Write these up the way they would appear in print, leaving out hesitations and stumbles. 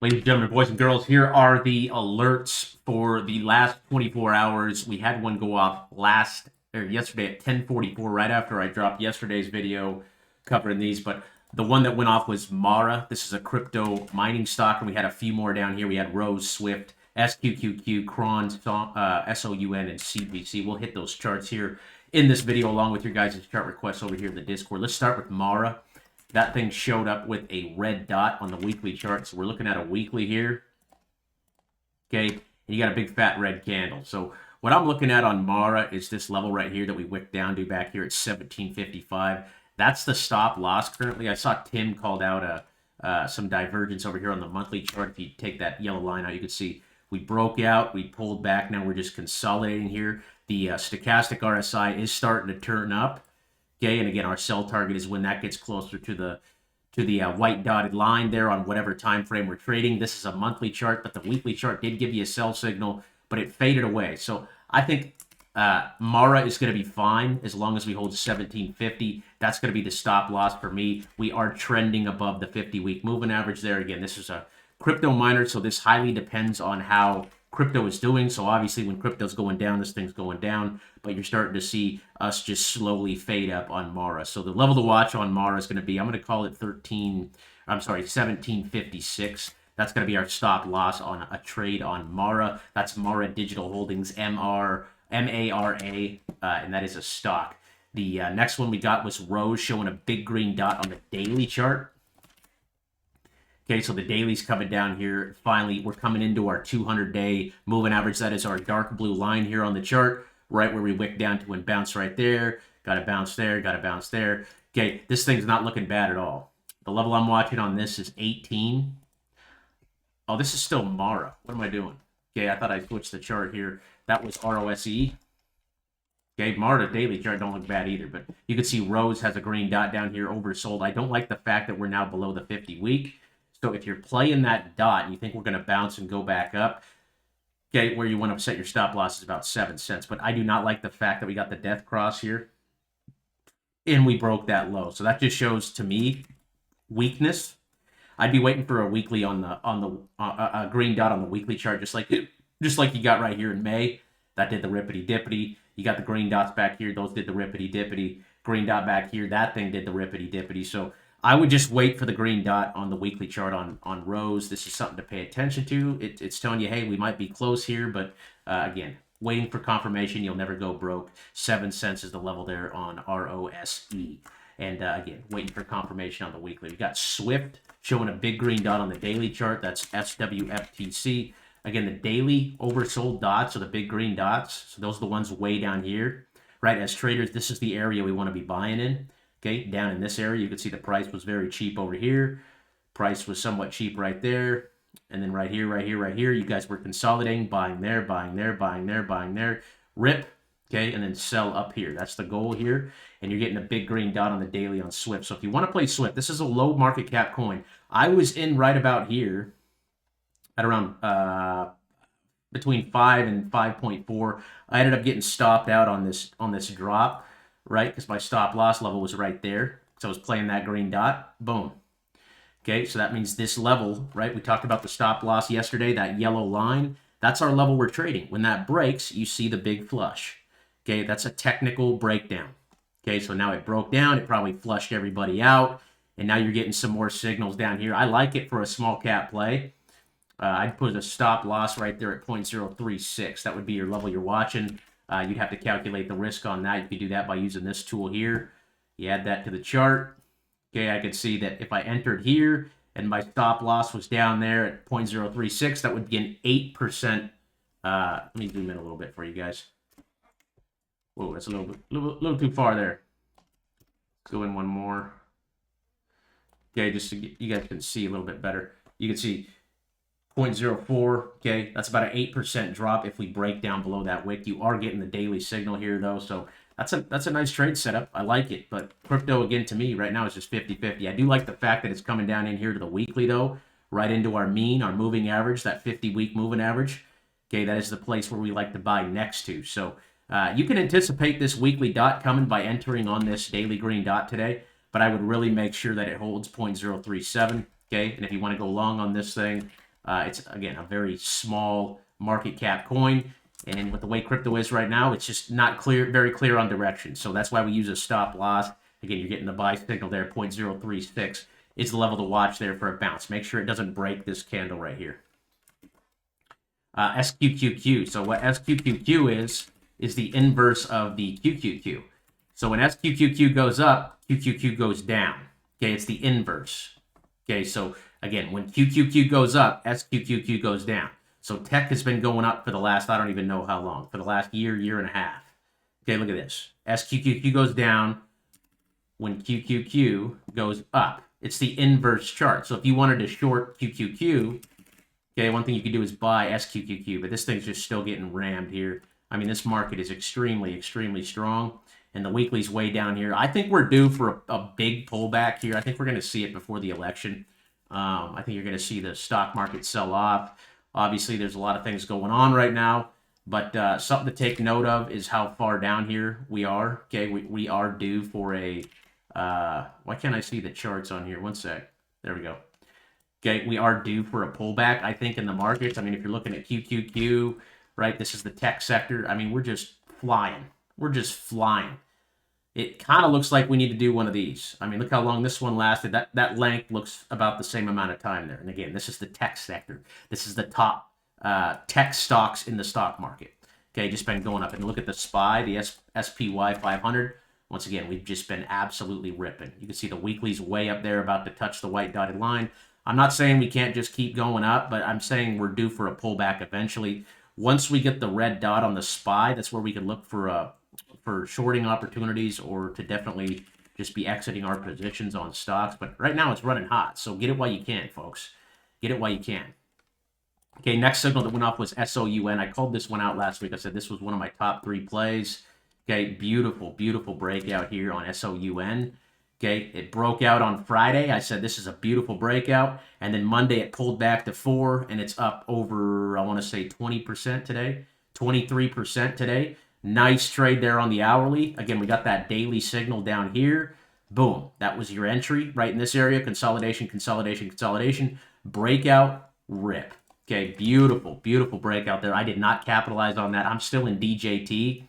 Ladies and gentlemen, boys and girls, here are the alerts for the last 24 hours. We had one go off yesterday at 10:44, right after I dropped yesterday's video covering these. But the one that went off was Mara. This is a crypto mining stock, and we had a few more down here. We had Rose, Swift, SQQQ, Cron, SOUN, and CBC. We'll hit those charts here in this video along with your guys' chart requests over here in the Discord. Let's start with Mara. That thing showed up with a red dot on the weekly chart. So we're looking at a weekly here. Okay. And you got a big fat red candle. So what I'm looking at on Mara is this level right here that we wicked down to back here at 1755. That's the stop loss currently. I saw Tim called out some divergence over here on the monthly chart. If you take that yellow line out, you can see we broke out, we pulled back. Now we're just consolidating here. The stochastic RSI is starting to turn up. Okay, and again, our sell target is when that gets closer to the white dotted line there on whatever time frame we're trading. This is a monthly chart, but the weekly chart did give you a sell signal, but it faded away. So I think Mara is going to be fine as long as we hold 1750. That's going to be the stop loss for me. We are trending above the 50-week moving average there. Again, this is a crypto miner, so this highly depends on how crypto is doing. So obviously when crypto's going down, this thing's going down, but you're starting to see us just slowly fade up on Mara. So the level to watch on Mara is going to be, I'm going to call it 1756. That's going to be our stop loss on a trade on Mara. That's Mara Digital Holdings, MARA, and that is a stock. The next one we got was Rose, showing a big green dot on the daily chart. Okay, so the daily's coming down here. Finally, we're coming into our 200-day moving average. That is our dark blue line here on the chart, right where we wick down to and bounce right there. Got to bounce there, got to bounce there. Okay, this thing's not looking bad at all. The level I'm watching on this is 18. Oh, this is still Mara. What am I doing? Okay, I thought I switched the chart here. That was ROSE. Okay, Mara daily chart don't look bad either, but you can see Rose has a green dot down here, oversold. I don't like the fact that we're now below the 50-week. So if you're playing that dot and you think we're going to bounce and go back up, okay, where you want to set your stop loss is about 7 cents. But I do not like the fact that we got the death cross here and we broke that low. So that just shows to me weakness. I'd be waiting for a weekly on the green dot on the weekly chart, just like you got right here in May. That did the rippity dippity. You got the green dots back here; those did the rippity dippity. Green dot back here, that thing did the rippity dippity. So I would just wait for the green dot on the weekly chart on Rose. This is something to pay attention to. It's telling you, hey, we might be close here, but again, waiting for confirmation. You'll never go broke. 7 cents is the level there on ROSE. And again, waiting for confirmation on the weekly. We got Swift showing a big green dot on the daily chart. That's SWFTC. Again, the daily oversold dots are the big green dots. So those are the ones way down here, right? As traders, this is the area we want to be buying in. Okay, down in this area, you can see the price was very cheap over here. Price was somewhat cheap right there. And then right here, right here, right here, you guys were consolidating, buying there, buying there, buying there, buying there. Rip, okay, and then sell up here. That's the goal here. And you're getting a big green dot on the daily on Swift. So if you want to play Swift, this is a low market cap coin. I was in right about here at around between 5 and 5.4. I ended up getting stopped out on this drop, right? Because my stop loss level was right there. So I was playing that green dot. Boom. Okay, so that means this level, right? We talked about the stop loss yesterday, that yellow line. That's our level we're trading. When that breaks, you see the big flush. Okay, that's a technical breakdown. Okay, so now it broke down. It probably flushed everybody out. And now you're getting some more signals down here. I like it for a small cap play. I'd put a stop loss right there at 0.036. That would be your level you're watching. You'd have to calculate the risk on that. You could do that by using this tool here. You add that to the chart. Okay, I could see that if I entered here and my stop loss was down there at 0.036, that would be an 8%. Let me zoom in a little bit for you guys. Whoa, that's a little too far there. Let's go in one more. Okay, just so you guys can see a little bit better. You can see 0.04, okay, that's about an 8% drop if we break down below that wick. You are getting the daily signal here, though, so that's a nice trade setup. I like it, but crypto, again, to me, right now is just 50-50. I do like the fact that it's coming down in here to the weekly, though, right into our mean, our moving average, that 50-week moving average. Okay, that is the place where we like to buy next to. So you can anticipate this weekly dot coming by entering on this daily green dot today, but I would really make sure that it holds 0.037, okay? And if you want to go long on this thing, It's, again, a very small market cap coin. And with the way crypto is right now, it's just not very clear on direction. So that's why we use a stop loss. Again, you're getting the buy signal there, 0.036 is the level to watch there for a bounce. Make sure it doesn't break this candle right here. SQQQ. So what SQQQ is the inverse of the QQQ. So when SQQQ goes up, QQQ goes down. Okay, it's the inverse. Okay, so again, when QQQ goes up, SQQQ goes down. So tech has been going up for the last, I don't even know how long, for the last year and a half. Okay, look at this. SQQQ goes down when QQQ goes up. It's the inverse chart. So if you wanted to short QQQ, okay, one thing you could do is buy SQQQ, but this thing's just still getting rammed here. I mean, this market is extremely strong, and the weekly's way down here. I think we're due for a big pullback here. I think we're going to see it before the election. I think you're going to see the stock market sell off. Obviously, there's a lot of things going on right now, but something to take note of is how far down here we are. Okay, we are due for a... why can't I see the charts on here? One sec. There we go. Okay, we are due for a pullback, I think, in the markets. I mean, if you're looking at QQQ, right, this is the tech sector. I mean, we're just flying. We're just flying. It kind of looks like we need to do one of these. I mean, look how long this one lasted. That length looks about the same amount of time there. And again, this is the tech sector. This is the top tech stocks in the stock market. Okay, just been going up. And look at the SPY, the SPY 500. Once again, we've just been absolutely ripping. You can see the weekly's way up there, about to touch the white dotted line. I'm not saying we can't just keep going up, but I'm saying we're due for a pullback eventually. Once we get the red dot on the SPY, that's where we can look for shorting opportunities, or to definitely just be exiting our positions on stocks. But right now it's running hot, so get it while you can, folks. Get it while you can. Okay, next signal that went off was SOUN. I called this one out last week. I said this was one of my top 3 plays. Okay, beautiful breakout here on SOUN. Okay, it broke out on Friday. I said this is a beautiful breakout. And then Monday it pulled back to 4, and it's up over, I want to say 20% today, 23% today. Nice trade there on the hourly. Again, we got that daily signal down here. Boom, that was your entry right in this area. Consolidation, breakout, rip. Okay, beautiful breakout there. I did not capitalize on that. I'm still in DJT.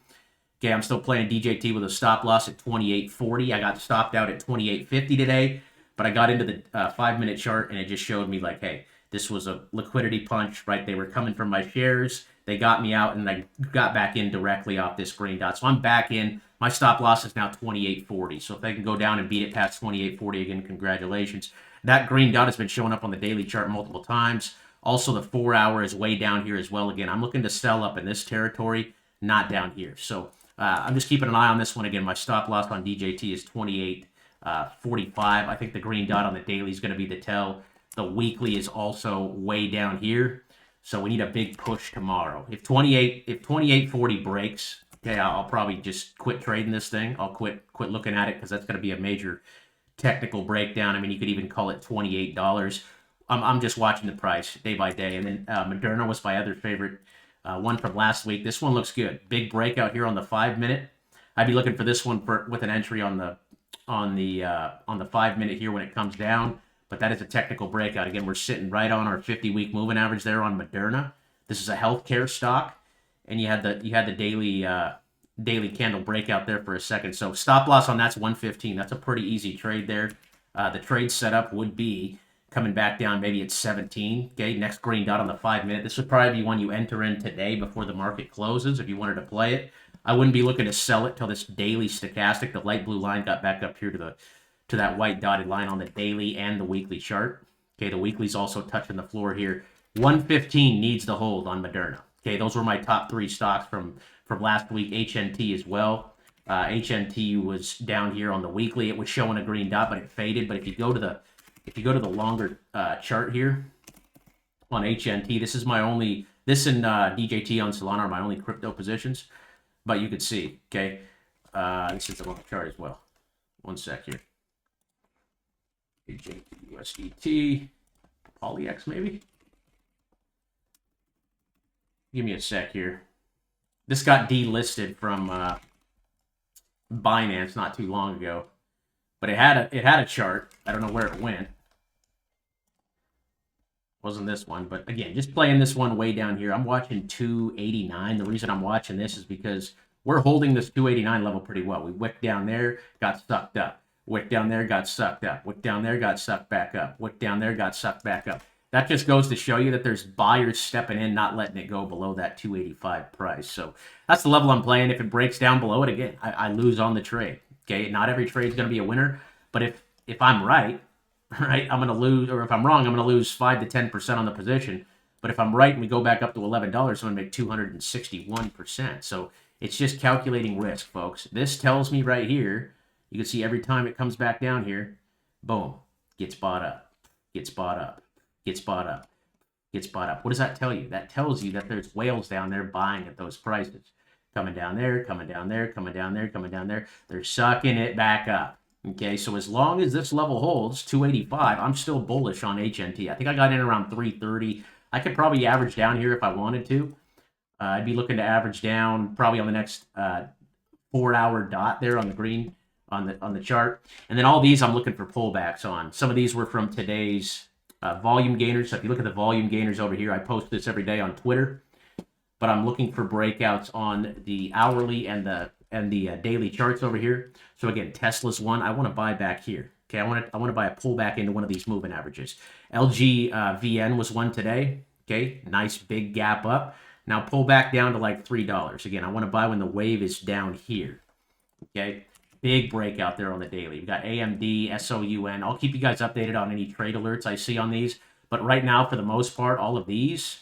Okay, I'm still playing DJT with a stop loss at 28.40. I got stopped out at 28.50 today, but I got into the 5-minute chart, and it just showed me like, hey, this was a liquidity punch, right? They were coming from my shares. They got me out, and I got back in directly off this green dot. So I'm back in. My stop loss is now 28.40. So if they can go down and beat it past 28.40 again, congratulations. That green dot has been showing up on the daily chart multiple times. Also, the 4-hour is way down here as well. Again, I'm looking to sell up in this territory, not down here. So I'm just keeping an eye on this one. Again, my stop loss on DJT is 28.45. I think the green dot on the daily is going to be the tell. The weekly is also way down here. So we need a big push tomorrow. If 28.40 breaks, okay, I'll probably just quit trading this thing. I'll quit looking at it, because that's going to be a major technical breakdown. I mean, you could even call it $28. I'm just watching the price day by day. And then Moderna was my other favorite one from last week. This one looks good. Big breakout here on the 5-minute. I'd be looking for this one with an entry on the 5-minute here when it comes down. But that is a technical breakout. Again, we're sitting right on our 50-week moving average there on Moderna. This is a healthcare stock, and you had the daily candle breakout there for a second. So stop loss on that's 115. That's a pretty easy trade there. The trade setup would be coming back down maybe at 17. Okay, next green dot on the 5-minute. This would probably be one you enter in today before the market closes if you wanted to play it. I wouldn't be looking to sell it till this daily stochastic. The light blue line got back up here to that white dotted line on the daily and the weekly chart. Okay, the weekly's also touching the floor here. 115 needs to hold on Moderna. Okay, those were my top 3 stocks from last week. HNT as well. HNT was down here on the weekly. It was showing a green dot, but it faded. But if you go to the longer chart here on HNT, this and DJT on Solana are my only crypto positions. But you could see, okay, this is the long chart as well. One sec here. USDT, PolyX maybe? Give me a sec here. This got delisted from Binance not too long ago, but it had a chart. I don't know where it went. Wasn't this one, but again, just playing this one way down here. I'm watching 289. The reason I'm watching this is because we're holding this 289 level pretty well. We wicked down there, got sucked up. Wicked down there, got sucked up. Wicked down there, got sucked back up. Wicked down there, got sucked back up. That just goes to show you that there's buyers stepping in, not letting it go below that 285 price. So that's the level I'm playing. If it breaks down below it, again, I lose on the trade. Okay, not every trade is going to be a winner, but if I'm right, right, I'm going to lose, or if I'm wrong, I'm going to lose 5 to 10% on the position. But if I'm right and we go back up to $11, I'm going to make 261%. So it's just calculating risk, folks. This tells me right here, you can see every time it comes back down here, boom, gets bought up, gets bought up, gets bought up, gets bought up. What does that tell you? That tells you that there's whales down there buying at those prices. Coming down there, coming down there, coming down there, coming down there. They're sucking it back up. Okay, so as long as this level holds, 285, I'm still bullish on HNT. I think I got in around 330. I could probably average down here if I wanted to. I'd be looking to average down probably on the next 4-hour dot there on the green on the chart. And then all these I'm looking for pullbacks on. Some of these were from today's volume gainers. So if you look at the volume gainers over here, I post this every day on Twitter. But I'm looking for breakouts on the hourly and the daily charts over here. So again, Tesla's one. I want to buy back here. Okay, I want to buy a pullback into one of these moving averages. LG VN was one today. Okay, nice big gap up. Now pull back down to like $3. Again, I want to buy when the wave is down here. Okay, big breakout there on the daily. We've got AMD, SOUN. I'll keep you guys updated on any trade alerts I see on these. But right now, for the most part, all of these,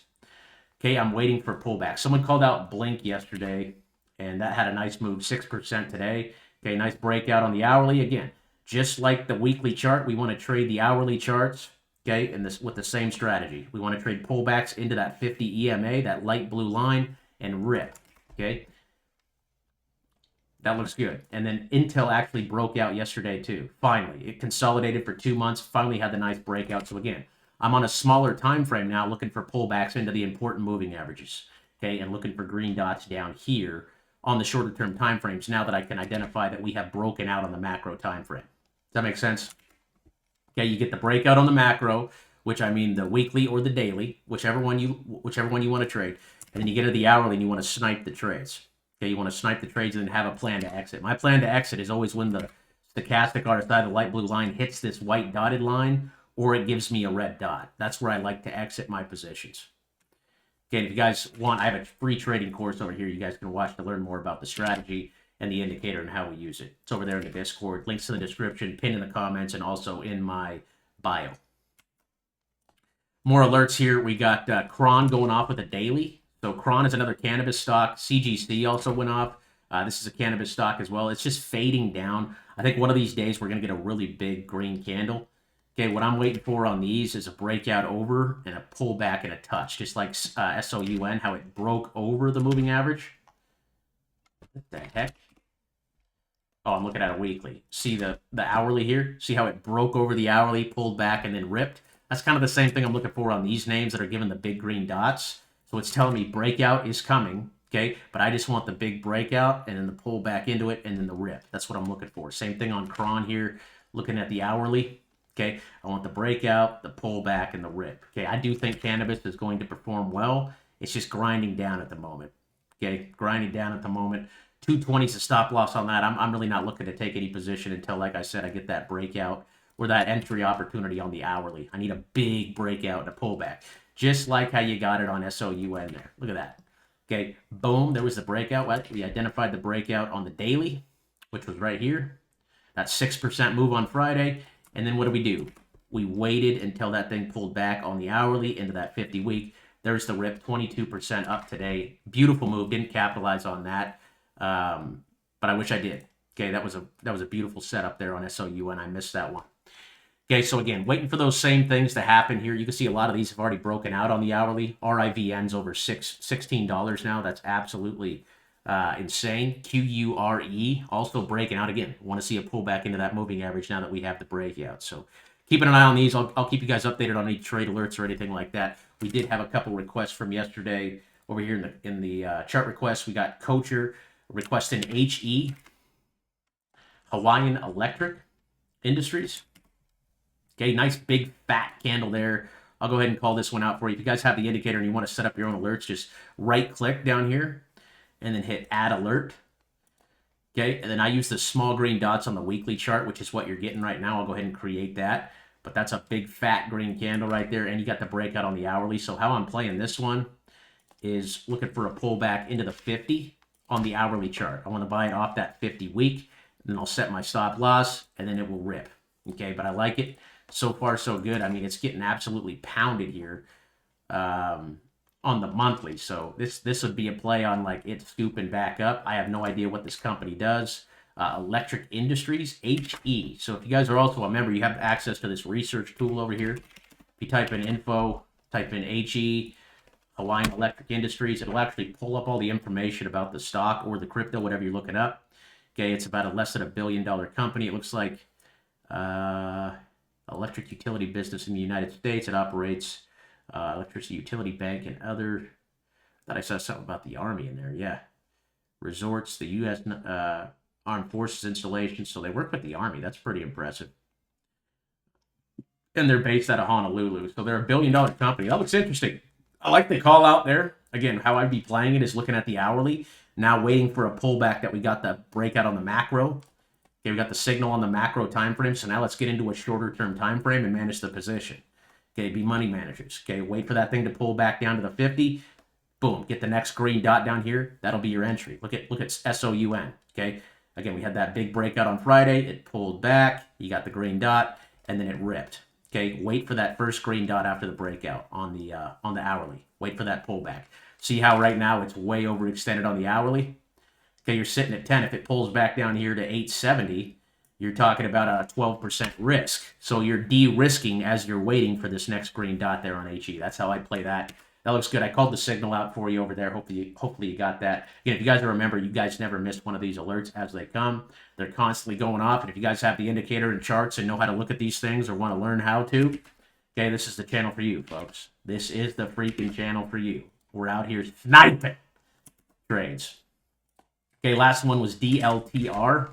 okay, I'm waiting for pullback. Someone called out Blink yesterday, and that had a nice move, 6% today. Okay, nice breakout on the hourly. Again, just like the weekly chart, we want to trade the hourly charts, okay, and this with the same strategy. We want to trade pullbacks into that 50 EMA, that light blue line, and rip, okay? That looks good. And then Intel actually broke out yesterday too. Finally, it consolidated for 2 months, finally had the nice breakout. So again, I'm on a smaller time frame now looking for pullbacks into the important moving averages, okay, and looking for green dots down here on the shorter term time frames now that I can identify that we have broken out on the macro time frame. Does that make sense? Okay, you get the breakout on the macro, which I mean the weekly or the daily, whichever one you want to trade, and then you get to the hourly and you want to snipe the trades. Okay, you want to snipe the trades and then have a plan to exit. My plan to exit is always when the stochastic on the side of the light blue line hits this white dotted line or it gives me a red dot. That's where I like to exit my positions. Okay, if you guys want, I have a free trading course over here you guys can watch to learn more about the strategy and the indicator and how we use it. It's over there in the Discord. Links in the description, pinned in the comments, and also in my bio. More alerts here. We got Cron going off with a daily. So Cron is another cannabis stock. CGC also went off. This is a cannabis stock as well. It's just fading down. I think one of these days we're going to get a really big green candle. Okay, what I'm waiting for on these is a breakout over and a pullback and a touch, just like SOUN, how it broke over the moving average. What the heck? Oh, I'm looking at a weekly. See the hourly here? See how it broke over the hourly, pulled back, and then ripped? That's kind of the same thing I'm looking for on these names that are given the big green dots. So it's telling me breakout is coming, okay? But I just want the big breakout and then the pull back into it and then the rip. That's what I'm looking for. Same thing on Cron here, looking at the hourly. Okay, I want the breakout, the pullback, and the rip. Okay, I do think cannabis is going to perform well. It's just grinding down at the moment. Okay, grinding down at the moment. 220 is a stop loss on that. I'm really not looking to take any position until, like I said, I get that breakout or that entry opportunity on the hourly. I need a big breakout and a pullback, just like how you got it on SOUN there. Look at that. Okay, boom, there was the breakout. We identified the breakout on the daily, which was right here. That 6% move on Friday. And then what do? We waited until that thing pulled back on the hourly into that 50-week. There's the rip, 22% up today. Beautiful move. Didn't capitalize on that, but I wish I did. Okay, that was a beautiful setup there on SOUN. I missed that one. Okay, so again, waiting for those same things to happen here. You can see a lot of these have already broken out on the hourly. RIVN's over $16 now. That's absolutely insane. QURE also breaking out again. Want to see a pullback into that moving average now that we have the breakout. So keeping an eye on these. I'll keep you guys updated on any trade alerts or anything like that. We did have a couple requests from yesterday over here in the chart requests. We got Coacher requesting HE, Hawaiian Electric Industries. Okay, nice big fat candle there I'll go ahead and call this one out for you. If you guys have the indicator and you want to set up your own alerts, just right-click down here and then hit Add Alert. Okay, and then I use the small green dots on the weekly chart, which is what you're getting right now. I'll go ahead and create that. But that's a big fat green candle right there, and you got the breakout on the hourly. So how I'm playing this one is looking for a pullback into the 50 on the hourly chart. I want to buy it off that 50 week, and then I'll set my stop loss, and then it will rip. Okay, but I like it. So far, so good. I mean, it's getting absolutely pounded here on the monthly. So this would be a play on like it scooping back up. I have no idea what this company does. Electric Industries, HE. So if you guys are also a member, you have access to this research tool over here. If you type in info, type in HE, Hawaiian Electric Industries, it'll actually pull up all the information about the stock or the crypto, whatever you're looking up. Okay, it's about a less than $1 billion company. It looks like electric utility business in the United States. It operates electricity utility bank and other. I thought I saw something about the Army in there. Yeah, resorts, the U.S. Armed Forces installations. So they work with the Army. That's pretty impressive. And they're based out of Honolulu. So they're $1 billion company. That looks interesting. I like the call out there. Again, how I'd be playing it is looking at the hourly. Now waiting for a pullback that we got the breakout on the macro. Okay, we got the signal on the macro time frame. So now let's get into a shorter term time frame and manage the position. Okay, be money managers. Okay, wait for that thing to pull back down to the 50. Boom, get the next green dot down here. That'll be your entry. Look at SOUN. Okay, again, we had that big breakout on Friday. It pulled back. You got the green dot, and then it ripped. Okay, wait for that first green dot after the breakout on the hourly. Wait for that pullback. See how right now it's way overextended on the hourly? Okay, you're sitting at 10. If it pulls back down here to 870, you're talking about a 12% risk. So you're de-risking as you're waiting for this next green dot there on HE. That's how I play that. That looks good. I called the signal out for you over there. Hopefully you got that. Again, if you guys remember, you guys never missed one of these alerts as they come. They're constantly going off. And if you guys have the indicator and charts and know how to look at these things or want to learn how to, okay, this is the channel for you, folks. This is the freaking channel for you. We're out here sniping trades. Okay, last one was DLTR.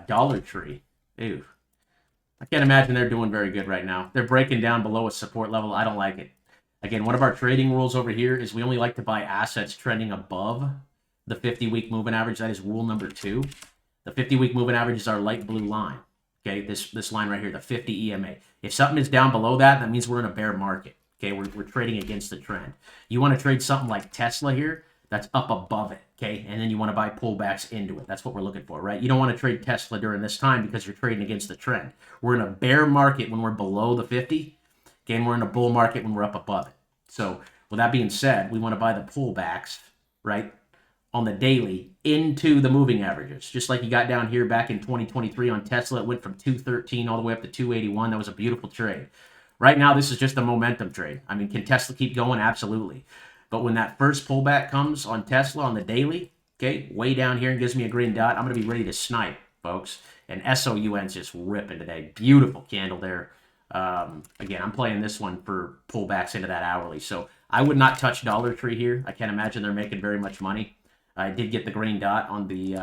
Dollar Tree. Ew. I can't imagine they're doing very good right now. They're breaking down below a support level. I don't like it. Again, one of our trading rules over here is we only like to buy assets trending above the 50-week moving average. That is rule number 2. The 50-week moving average is our light blue line. Okay, this line right here, the 50 EMA. If something is down below that, that means we're in a bear market. Okay, we're trading against the trend. You want to trade something like Tesla here, that's up above it, okay? And then you want to buy pullbacks into it. That's what we're looking for, right? You don't want to trade Tesla during this time because you're trading against the trend. We're in a bear market when we're below the 50, okay? And we're in a bull market when we're up above it. So with that being said, we want to buy the pullbacks, right, on the daily into the moving averages. Just like you got down here back in 2023 on Tesla. It went from 213 all the way up to 281. That was a beautiful trade. Right now, this is just a momentum trade. I mean, can Tesla keep going? Absolutely. But when that first pullback comes on Tesla on the daily, okay, way down here and gives me a green dot, I'm going to be ready to snipe, folks. And SOUN's just ripping today. Beautiful candle there. Again, I'm playing this one for pullbacks into that hourly. So I would not touch Dollar Tree here. I can't imagine they're making very much money. I did get the green dot on the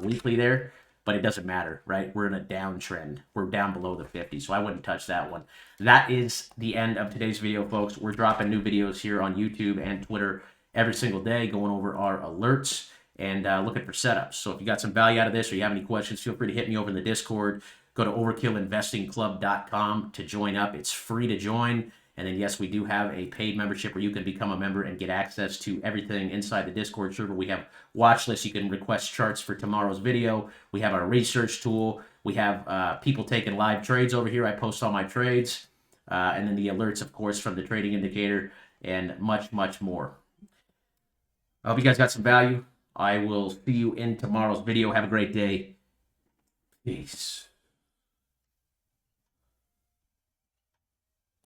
weekly there, but it doesn't matter, right? We're in a downtrend. We're down below the 50, so I wouldn't touch that one. That is the end of today's video, folks. We're dropping new videos here on YouTube and Twitter every single day, going over our alerts and looking for setups. So if you got some value out of this or you have any questions, feel free to hit me over in the Discord. Go to overkillinvestingclub.com to join up. It's free to join. And then, yes, we do have a paid membership where you can become a member and get access to everything inside the Discord server. We have watch lists. You can request charts for tomorrow's video. We have our research tool. We have people taking live trades over here. I post all my trades. And then the alerts, of course, from the trading indicator and much, much more. I hope you guys got some value. I will see you in tomorrow's video. Have a great day. Peace.